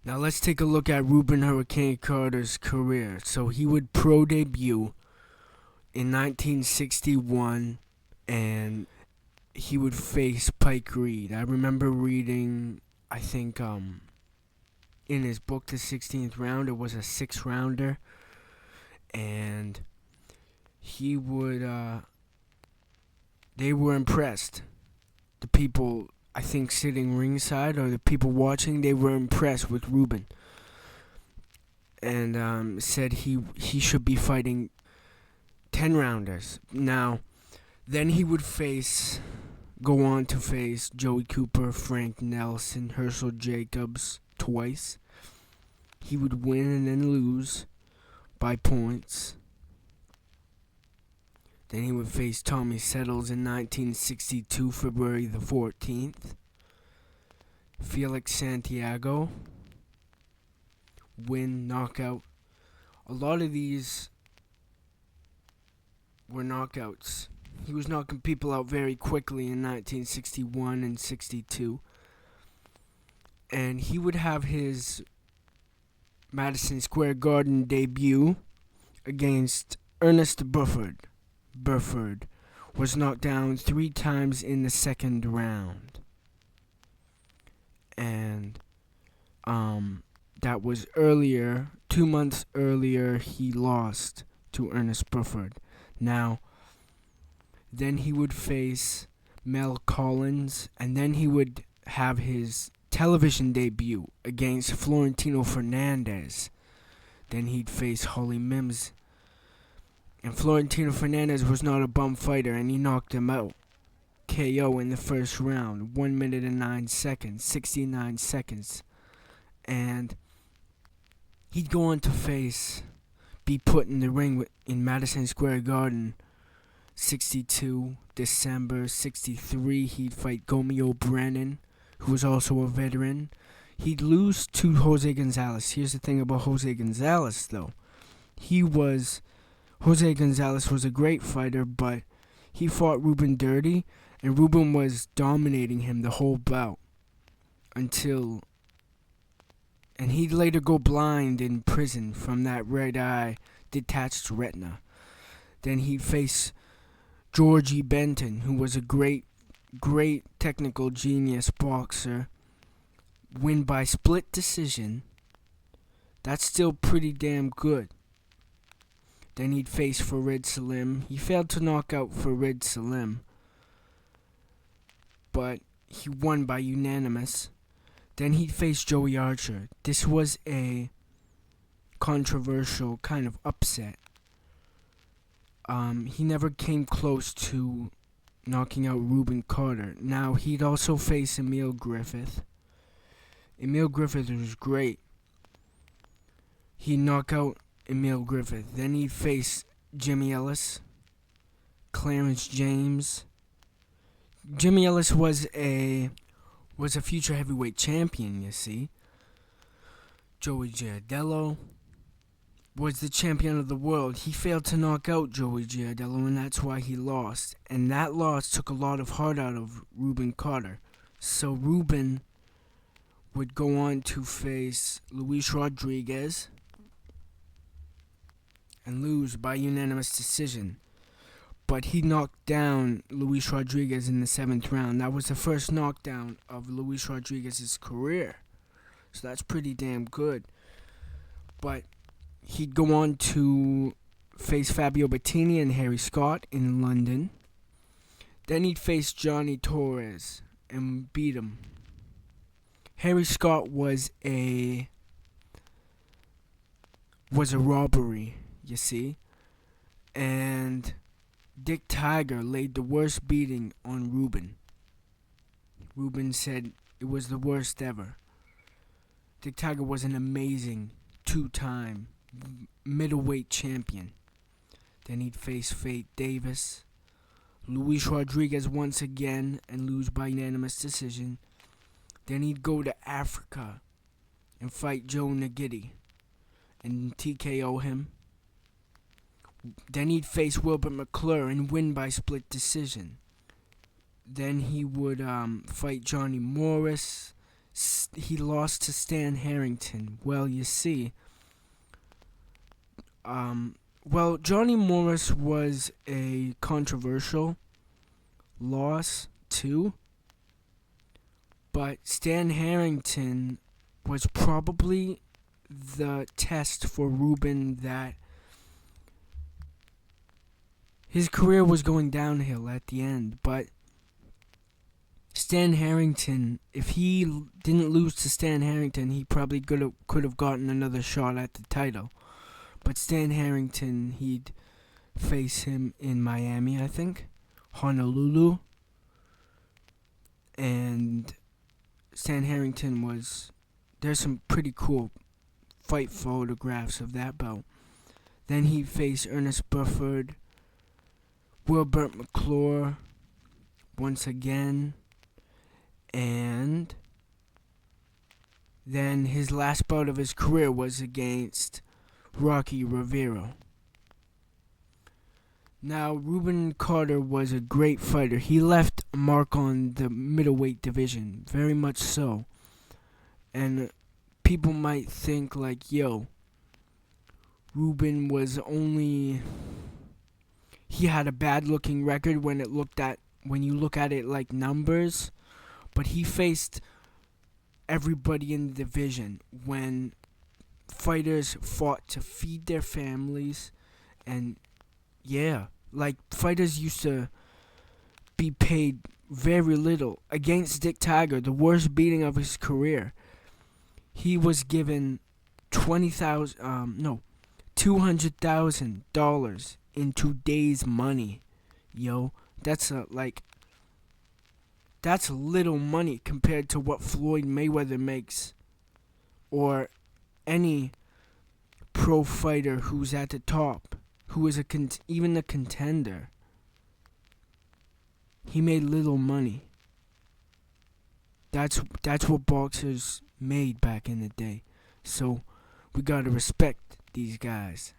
Now let's take a look at Rubin Hurricane Carter's career. So he would pro debut in 1961, and he would face Pike Reed. I remember reading, I think, in his book, The 16th Round, it was a 6-rounder, and he would, they were impressed. The people, I think, sitting ringside, or the people watching, they were impressed with Rubin, and said he should be fighting 10-rounders. Now, then he would go on to face Joey Cooper, Frank Nelson, Herschel Jacobs twice. He would win and then lose by points. Then he would face Tommy Settles in 1962, February the 14th. Felix Santiago, win, knockout. A lot of these were knockouts. He was knocking people out very quickly in 1961 and 62. And he would have his Madison Square Garden debut against Ernest Bufford. Bufford was knocked down 3 times in the second round. And that was earlier, 2 months earlier, he lost to Ernest Bufford. Now, then he would face Mel Collins, and then he would have his television debut against Florentino Fernandez. Then he'd face Holly Mims. And Florentino Fernandez was not a bum fighter, and he knocked him out. KO in the first round, 1 minute and 9 seconds, 69 seconds. And he'd go on to be put in the ring in Madison Square Garden, 62, December 63, he'd fight Gomeo Brennan, who was also a veteran. He'd lose to Jose Gonzalez. Here's the thing about Jose Gonzalez, though. Jose Gonzalez was a great fighter, but he fought Rubin dirty, and Rubin was dominating him the whole bout and he'd later go blind in prison from that red eye detached retina. Then he'd face Georgie Benton, who was a great technical genius boxer, win by split decision. That's still pretty damn good. Then he'd face Farid Salim. He failed to knock out Farid Salim, but he won by unanimous. Then he'd face Joey Archer. This was a controversial kind of upset. He never came close to knocking out Rubin Carter. Now, he'd also face Emil Griffith. Emil Griffith was great. He'd knock out Emil Griffith. Then he'd face Jimmy Ellis, Clarence James. Jimmy Ellis was a future heavyweight champion, you see. Joey Giardello was the champion of the world. He failed to knock out Joey Giardello, and that's why he lost. And that loss took a lot of heart out of Rubin Carter. So Rubin would go on to face Luis Rodriguez and lose by unanimous decision. But he knocked down Luis Rodriguez in the 7th round. That was the first knockdown of Luis Rodriguez's career. So that's pretty damn good. But he'd go on to face Fabio Bettini and Harry Scott in London. Then he'd face Johnny Torres and beat him. Harry Scott was a robbery, you see. And Dick Tiger laid the worst beating on Rubin. Rubin said it was the worst ever. Dick Tiger was an amazing 2-time middleweight champion. Then he'd face Fate Davis, Luis Rodriguez once again, and lose by unanimous decision. Then he'd go to Africa and fight Joe Nagiti and TKO him. Then he'd face Wilbert McClure and win by split decision. Then he would fight Johnny Morris, he lost to Stan Harrington. Well, you see, Johnny Morris was a controversial loss too, but Stan Harrington was probably the test for Rubin that his career was going downhill at the end. But Stan Harrington, if he didn't lose to Stan Harrington, he probably could have gotten another shot at the title. But Stan Harrington, he'd face him in Miami, I think, Honolulu, and Stan Harrington was. There's some pretty cool fight photographs of that bout. Then he faced Ernest Bufford, Wilbert McClure, once again, and then his last bout of his career was against Rocky Rivera. Now, Rubin Carter was a great fighter. He left a mark on the middleweight division, very much so. And people might think like, yo, Rubin was only, he had a bad looking record when you look at it like numbers, but he faced everybody in the division when fighters fought to feed their families. And yeah, like fighters used to be paid very little. Against Dick Tiger, the worst beating of his career, he was given $200,000 in today's money. Yo, that's little money compared to what Floyd Mayweather makes, or any pro fighter who's at the top, who is even a contender. He made little money. That's what boxers made back in the day. So we gotta respect these guys.